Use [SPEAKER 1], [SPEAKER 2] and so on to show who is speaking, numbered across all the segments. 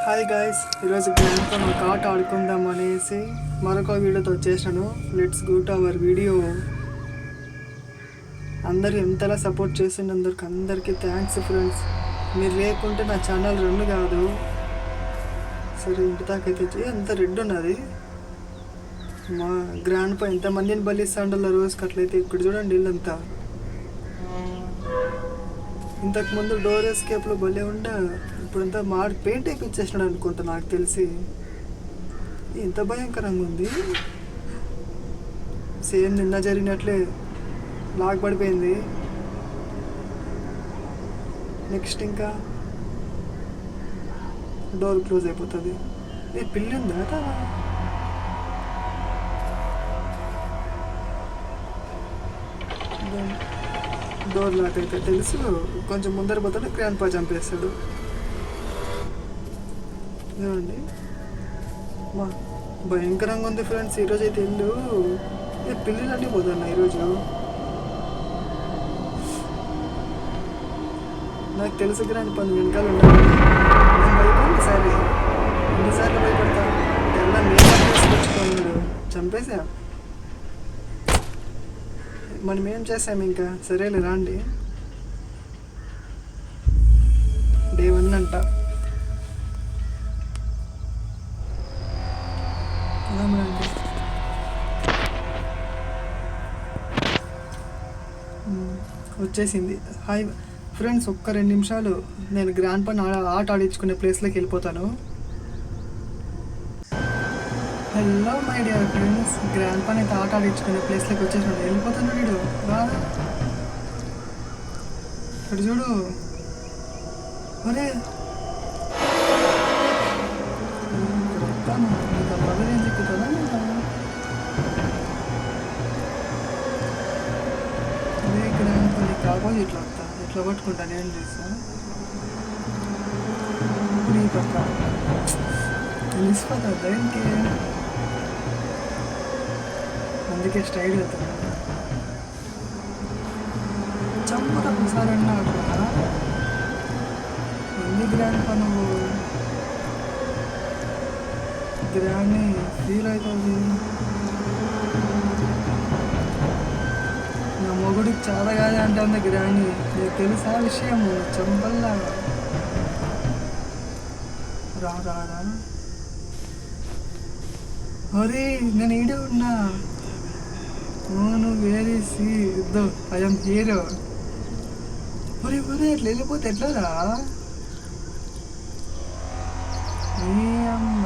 [SPEAKER 1] Hi guys, ఈరోజు గ్రాండ్తో ఒక ఆట ఆడుకుందాం అనేసి మరొక వీడియోతో వచ్చేసాను. Let's go to our video. అందరూ ఎంతలా సపోర్ట్ చేసినందుకు అందరికీ థ్యాంక్స్ ఫ్రెండ్స్. మీరు లేకుంటే నా ఛానల్ రన్ కాదు. సరే, ఇంటి దాకైతే ఎంత రెడ్ ఉన్నది. మా గ్రాండ్ పై ఎంతమందిని బలిస్తాండో రోజుకి అట్లయితే. ఇక్కడ చూడండి ఇల్లంతా. ఇంతకుముందు డోర్ ఎస్కేప్లో భలే ఉండే, ఇప్పుడంతా పెయింట్ వేయించేసినాడు అనుకుంటా నాకు తెలిసి. ఎంత భయంకరంగా ఉంది. సేమ్ నిన్న జరిగినట్లే లాక్ పడిపోయింది. నెక్స్ట్ ఇంకా డోర్ క్లోజ్ అయిపోతుంది. పిల్లి ఉందా? డోర్ లాక్ అయితే తెలుసు. కొంచెం ముందర పోతాడు, గ్రాండ్ పా చంపేస్తాడు. చూడండి, మా భయంకరంగా ఉంది ఫ్రెండ్స్. ఈరోజు అయితే ఇల్లు పిల్లిలు అన్నీ పోతున్నా ఈరోజు. నాకు తెలుసు గ్రాండ్ పని వెనకాల ఉండాలి. నేను భయపడి సరే ఎన్నిసార్లు భయపడతా. ఎలా మేసుకొచ్చుకున్నాడు, చంపేసా. మనం ఏం చేసాము ఇంకా. సరేలే రాండి. డే 1 అంట. వచ్చేసింది. హాయ్ ఫ్రెండ్స్, ఒక్క 2 నిమిషాలు నేను గ్రాండ్ పని ఆట ఆడించుకునే ప్లేస్లోకి వెళ్ళిపోతాను. Hello my dear friends, grand పని అయితే ఆట ఆడించుకునే ప్లేస్లోకి వచ్చేసాడు. వెళ్ళిపోతాను వీడు. రాదా ఇక్కడ చూడు. అరే మదర్ ఏం చెక్కుతుందా? అదే గ్రాండ్ పని కాకపోతే ఇట్లా వస్తా, ఇట్లా పట్టుకుంటాను. ఏం చేస్తాను ఈ పక్క తెలిసిపోతుందా ఇంకే. అందుకే స్టైల్ అవుతుంది. చంపట ఒకసారి అన్నా అట్లా ఎన్ని గ్రాండ్ పను గ్రాండ్ని ఫీల్ అవుతుంది. నా మొగుడికి చాలా కాదు అంటుంది గ్రాండ్ని. నీకు తెలుసా విషయము? చంపల్లాగా రా. అరే నేను ఈడే ఉన్నా. నువ్వు వేరే ఇద్దో ఐఎమ్ హీరో. ఒరే ఎట్లా వెళ్ళిపోతే ఎట్లారా?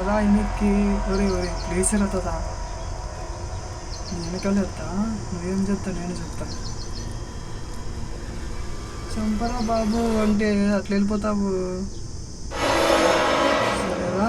[SPEAKER 1] రా ఇన్నికి. ఒరే ప్లేసర్ అవుతుందా? వెనకాలే వస్తా. నువ్వేం చెప్తా, నేను చెప్తా. చంపరా బాబు అంటే అట్లా వెళ్ళిపోతావు. సరేరా.